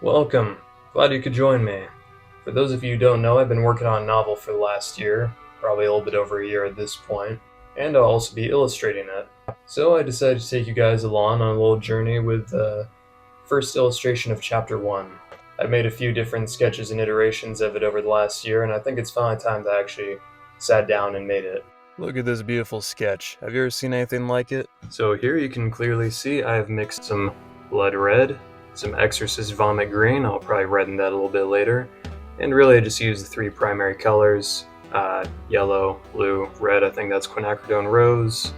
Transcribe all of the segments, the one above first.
Welcome. Glad you could join me. For those of you who don't know, I've been working on a novel for the last year, probably a little bit over a year at this point, and I'll also be illustrating it. So I decided to take you guys along on a little journey with the first illustration of Chapter 1. I've made a few different sketches and iterations of it over the last year, and I think it's finally time to actually sat down and made it. Look at this beautiful sketch. Have you ever seen anything like it? So here you can clearly see I have mixed some blood red, some exorcist vomit green, I'll probably redden that a little bit later, and really I just use the three primary colors, yellow, blue, red, I think that's quinacridone rose,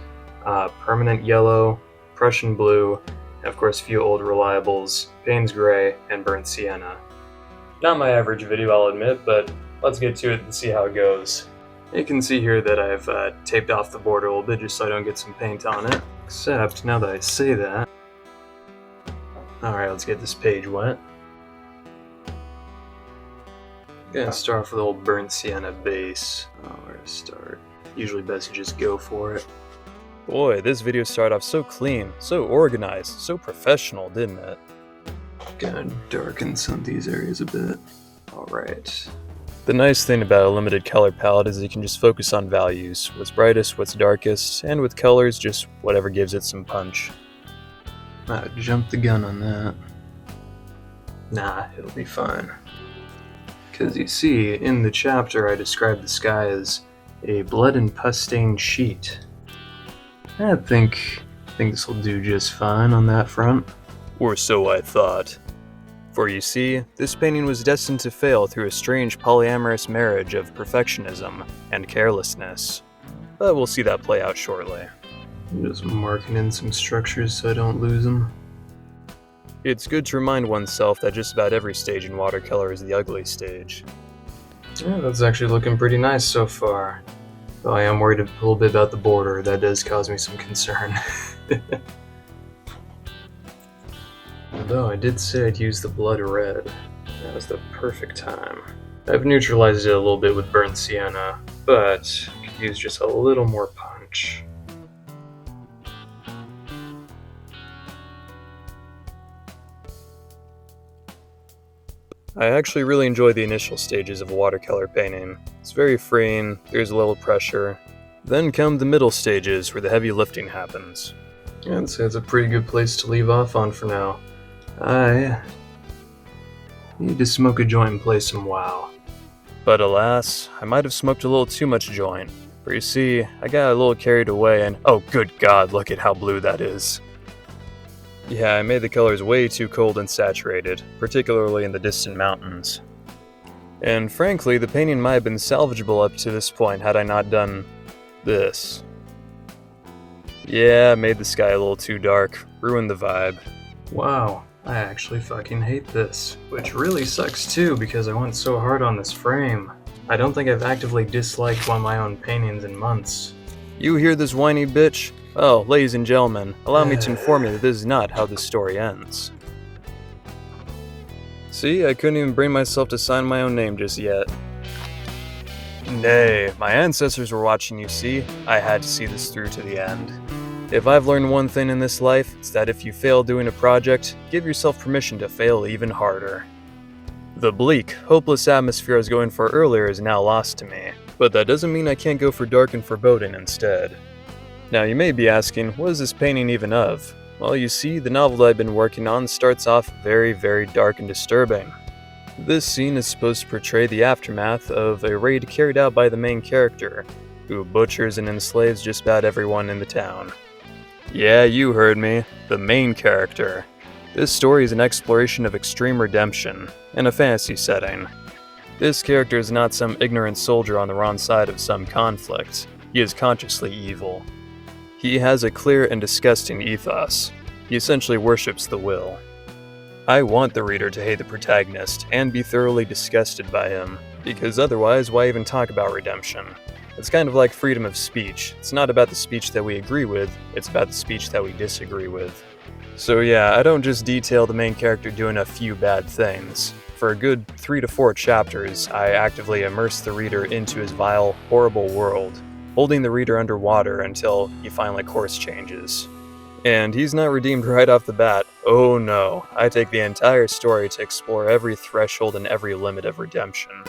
permanent yellow, Prussian blue, and of course a few old reliables, Payne's gray, and burnt sienna. Not my average video, I'll admit, but let's get to it and see how it goes. You can see here that I've taped off the border a little bit just so I don't get some paint on it. Except, now that I say that... Alright, let's get this page wet. I'm gonna start off with a little burnt sienna base. Oh, where to start? Usually best to just go for it. Boy, this video started off so clean, so organized, so professional, didn't it? Gonna darken some of these areas a bit. Alright. The nice thing about a limited color palette is you can just focus on values, what's brightest, what's darkest, and with colors, just whatever gives it some punch. I jumped the gun on that. Nah, it'll be fine. Because you see, in the chapter I described the sky as a blood and pus-stained sheet. I think this will do just fine on that front. Or so I thought. For you see, this painting was destined to fail through a strange polyamorous marriage of perfectionism and carelessness. But we'll see that play out shortly. I'm just marking in some structures so I don't lose them. It's good to remind oneself that just about every stage in watercolor is the ugly stage. Yeah, that's actually looking pretty nice so far. Though I am worried a little bit about the border, that does cause me some concern. Although I did say I'd use the blood red. That was the perfect time. I've neutralized it a little bit with burnt sienna, but could use just a little more punch. I actually really enjoy the initial stages of watercolor painting. It's very freeing, there's a little pressure. Then come the middle stages where the heavy lifting happens. I'd say it's a pretty good place to leave off on for now. I need to smoke a joint and play some WoW. But alas, I might have smoked a little too much joint. For you see, I got a little carried away and oh good god, look at how blue that is. Yeah, I made the colors way too cold and saturated, particularly in the distant mountains. And frankly, the painting might have been salvageable up to this point had I not done this. Yeah, I made the sky a little too dark, ruined the vibe. Wow, I actually fucking hate this. Which really sucks too, because I went so hard on this frame. I don't think I've actively disliked one of my own paintings in months. You hear this whiny bitch? Well, ladies and gentlemen, allow me to inform you that this is not how this story ends. See, I couldn't even bring myself to sign my own name just yet. Nay, my ancestors were watching, you see. I had to see this through to the end. If I've learned one thing in this life, it's that if you fail doing a project, give yourself permission to fail even harder. The bleak, hopeless atmosphere I was going for earlier is now lost to me, but that doesn't mean I can't go for dark and foreboding instead. Now you may be asking, what is this painting even of? Well, you see, the novel that I've been working on starts off very, very dark and disturbing. This scene is supposed to portray the aftermath of a raid carried out by the main character, who butchers and enslaves just about everyone in the town. Yeah, you heard me, the main character. This story is an exploration of extreme redemption, in a fantasy setting. This character is not some ignorant soldier on the wrong side of some conflict. He is consciously evil. He has a clear and disgusting ethos. He essentially worships the will. I want the reader to hate the protagonist and be thoroughly disgusted by him, because otherwise why even talk about redemption? It's kind of like freedom of speech. It's not about the speech that we agree with, it's about the speech that we disagree with. So yeah, I don't just detail the main character doing a few bad things. For a good 3 to 4 chapters, I actively immerse the reader into his vile, horrible world, holding the reader underwater until he finally course changes. And he's not redeemed right off the bat. Oh no, I take the entire story to explore every threshold and every limit of redemption.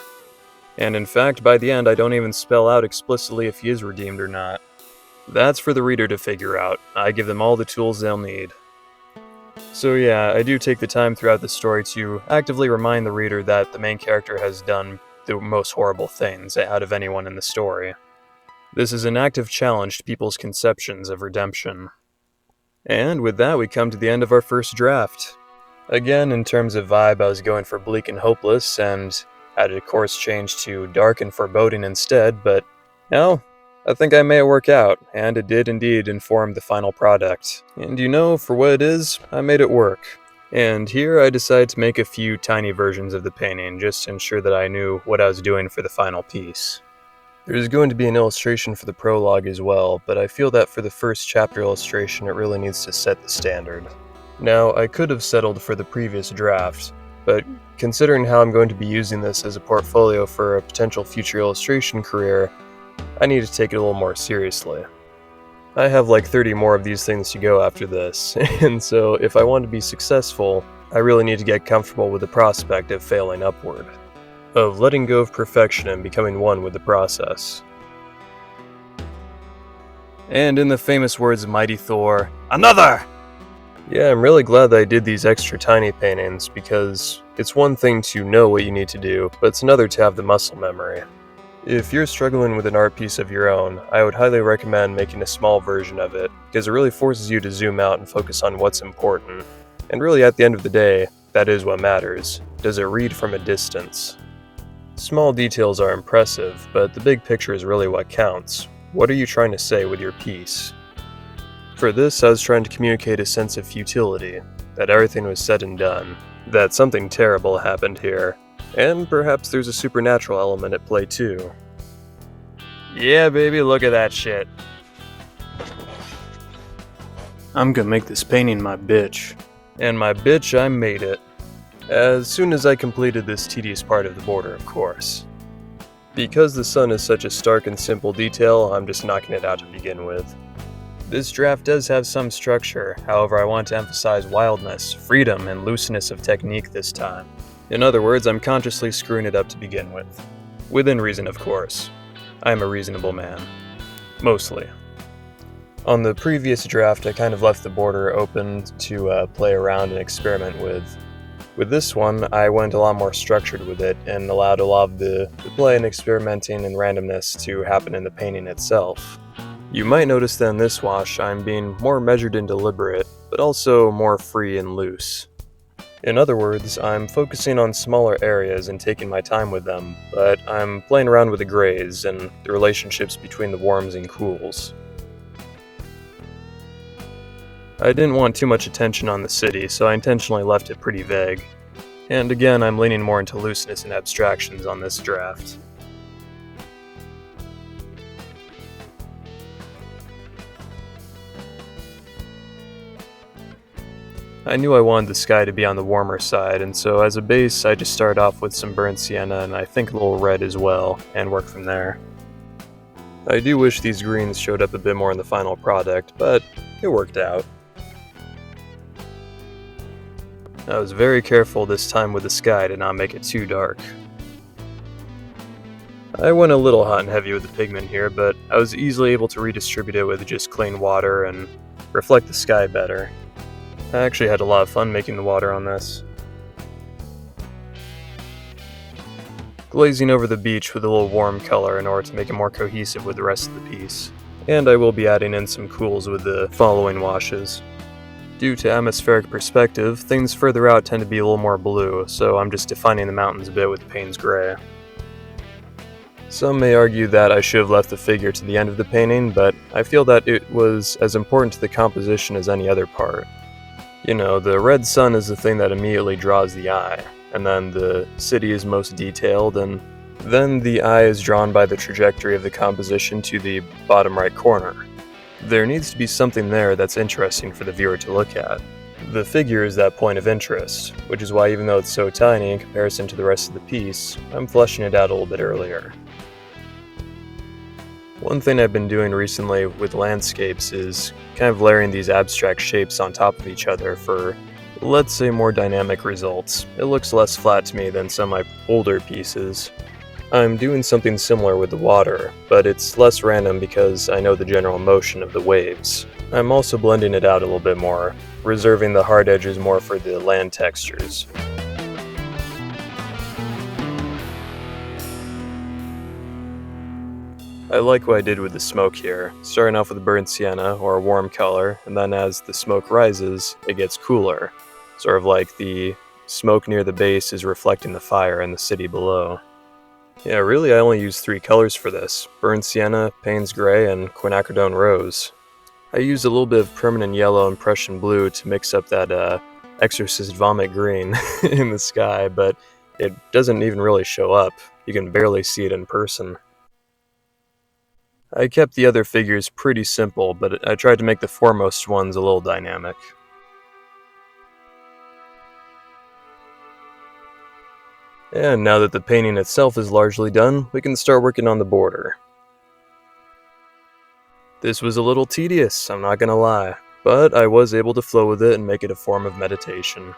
And in fact, by the end, I don't even spell out explicitly if he is redeemed or not. That's for the reader to figure out. I give them all the tools they'll need. So yeah, I do take the time throughout the story to actively remind the reader that the main character has done the most horrible things out of anyone in the story. This is an active challenge to people's conceptions of redemption. And with that, we come to the end of our first draft. Again, in terms of vibe, I was going for bleak and hopeless, and had a course change to dark and foreboding instead, but no, I think I made it work out, and it did indeed inform the final product. And you know, for what it is, I made it work. And here I decided to make a few tiny versions of the painting, just to ensure that I knew what I was doing for the final piece. There's going to be an illustration for the prologue as well, but I feel that for the first chapter illustration it really needs to set the standard. Now, I could have settled for the previous draft, but considering how I'm going to be using this as a portfolio for a potential future illustration career, I need to take it a little more seriously. I have like 30 more of these things to go after this, and so if I want to be successful, I really need to get comfortable with the prospect of failing upward. Of letting go of perfection and becoming one with the process. And in the famous words of Mighty Thor, another! Yeah, I'm really glad that I did these extra tiny paintings, because it's one thing to know what you need to do, but it's another to have the muscle memory. If you're struggling with an art piece of your own, I would highly recommend making a small version of it, because it really forces you to zoom out and focus on what's important. And really at the end of the day, that is what matters. Does it read from a distance? Small details are impressive, but the big picture is really what counts. What are you trying to say with your piece? For this, I was trying to communicate a sense of futility, that everything was said and done, that something terrible happened here, and perhaps there's a supernatural element at play too. Yeah, baby, look at that shit. I'm gonna make this painting my bitch. And my bitch, I made it. As soon as I completed this tedious part of the border, of course. Because the sun is such a stark and simple detail, I'm just knocking it out to begin with. This draft does have some structure, however I want to emphasize wildness, freedom, and looseness of technique this time. In other words, I'm consciously screwing it up to begin with. Within reason, of course. I am a reasonable man. Mostly. On the previous draft, I kind of left the border open to play around and experiment with. With this one, I went a lot more structured with it and allowed a lot of the play and experimenting and randomness to happen in the painting itself. You might notice that in this wash, I'm being more measured and deliberate, but also more free and loose. In other words, I'm focusing on smaller areas and taking my time with them, but I'm playing around with the grays and the relationships between the warms and cools. I didn't want too much attention on the city, so I intentionally left it pretty vague. And again, I'm leaning more into looseness and abstractions on this draft. I knew I wanted the sky to be on the warmer side, and so as a base, I just started off with some burnt sienna and I think a little red as well, and work from there. I do wish these greens showed up a bit more in the final product, but it worked out. I was very careful this time with the sky to not make it too dark. I went a little hot and heavy with the pigment here, but I was easily able to redistribute it with just clean water and reflect the sky better. I actually had a lot of fun making the water on this. Glazing over the beach with a little warm color in order to make it more cohesive with the rest of the piece. And I will be adding in some cools with the following washes. Due to atmospheric perspective, things further out tend to be a little more blue, so I'm just defining the mountains a bit with Payne's gray. Some may argue that I should have left the figure to the end of the painting, but I feel that it was as important to the composition as any other part. You know, the red sun is the thing that immediately draws the eye, and then the city is most detailed, and then the eye is drawn by the trajectory of the composition to the bottom right corner. There needs to be something there that's interesting for the viewer to look at. The figure is that point of interest, which is why even though it's so tiny in comparison to the rest of the piece, I'm fleshing it out a little bit earlier. One thing I've been doing recently with landscapes is kind of layering these abstract shapes on top of each other for, let's say, more dynamic results. It looks less flat to me than some of my older pieces. I'm doing something similar with the water, but it's less random because I know the general motion of the waves. I'm also blending it out a little bit more, reserving the hard edges more for the land textures. I like what I did with the smoke here, starting off with a burnt sienna or a warm color, and then as the smoke rises, it gets cooler, sort of like the smoke near the base is reflecting the fire in the city below. Yeah, really I only used 3 colors for this: burnt sienna, Payne's gray, and quinacridone rose. I used a little bit of permanent yellow and Prussian blue to mix up that exorcist vomit green in the sky, but it doesn't even really show up. You can barely see it in person. I kept the other figures pretty simple, but I tried to make the foremost ones a little dynamic. And now that the painting itself is largely done, we can start working on the border. This was a little tedious, I'm not gonna lie, but I was able to flow with it and make it a form of meditation.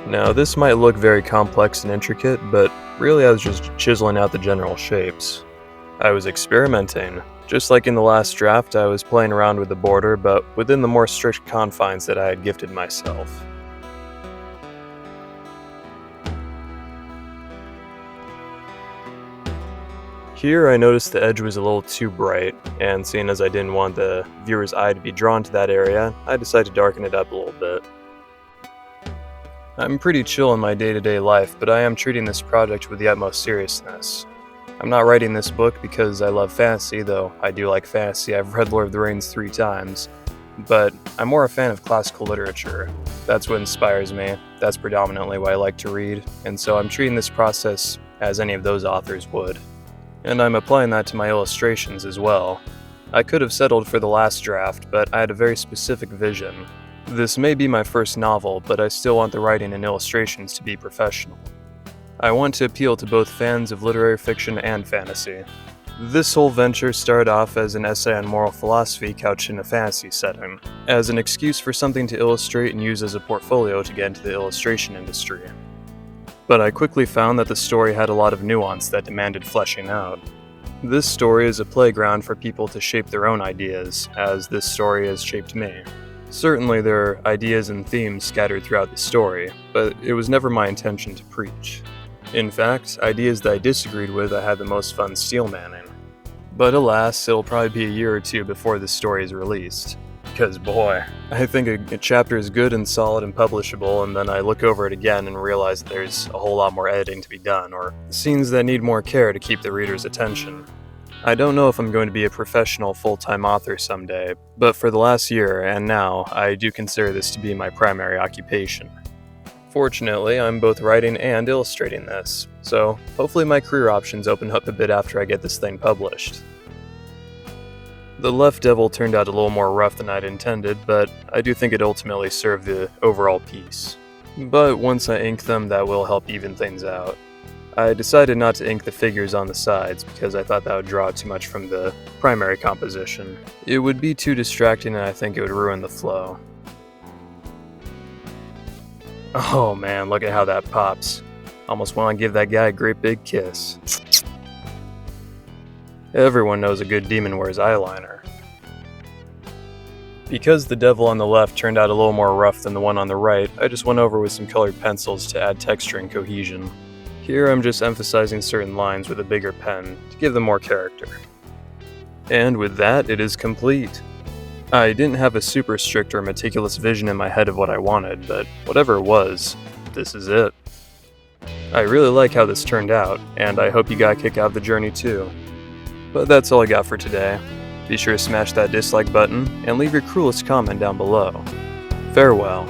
Now this might look very complex and intricate, but really I was just chiseling out the general shapes. I was experimenting. Just like in the last draft, I was playing around with the border, but within the more strict confines that I had gifted myself. Here I noticed the edge was a little too bright, and seeing as I didn't want the viewer's eye to be drawn to that area, I decided to darken it up a little bit. I'm pretty chill in my day-to-day life, but I am treating this project with the utmost seriousness. I'm not writing this book because I love fantasy, though I do like fantasy. I've read Lord of the Rings 3 times, but I'm more a fan of classical literature. That's what inspires me. That's predominantly what I like to read, and so I'm treating this process as any of those authors would. And I'm applying that to my illustrations as well. I could have settled for the last draft, but I had a very specific vision. This may be my first novel, but I still want the writing and illustrations to be professional. I want to appeal to both fans of literary fiction and fantasy. This whole venture started off as an essay on moral philosophy couched in a fantasy setting, as an excuse for something to illustrate and use as a portfolio to get into the illustration industry. But I quickly found that the story had a lot of nuance that demanded fleshing out. This story is a playground for people to shape their own ideas, as this story has shaped me. Certainly there are ideas and themes scattered throughout the story, but it was never my intention to preach. In fact, ideas that I disagreed with I had the most fun steelmanning. But alas, it'll probably be a year or 2 before this story is released. Because boy, I think a chapter is good and solid and publishable, and then I look over it again and realize that there's a whole lot more editing to be done, or scenes that need more care to keep the reader's attention. I don't know if I'm going to be a professional full-time author someday, but for the last year and now, I do consider this to be my primary occupation. Fortunately, I'm both writing and illustrating this, so hopefully my career options open up a bit after I get this thing published. The Left Devil turned out a little more rough than I'd intended, but I do think it ultimately served the overall piece. But once I ink them, that will help even things out. I decided not to ink the figures on the sides because I thought that would draw too much from the primary composition. It would be too distracting and I think it would ruin the flow. Oh man, look at how that pops. Almost want to give that guy a great big kiss. Everyone knows a good demon wears eyeliner. Because the devil on the left turned out a little more rough than the one on the right, I just went over with some colored pencils to add texture and cohesion. Here I'm just emphasizing certain lines with a bigger pen to give them more character. And with that, it is complete. I didn't have a super strict or meticulous vision in my head of what I wanted, but whatever it was, this is it. I really like how this turned out, and I hope you got a kick out of the journey too. But that's all I got for today. Be sure to smash that dislike button, and leave your cruelest comment down below. Farewell.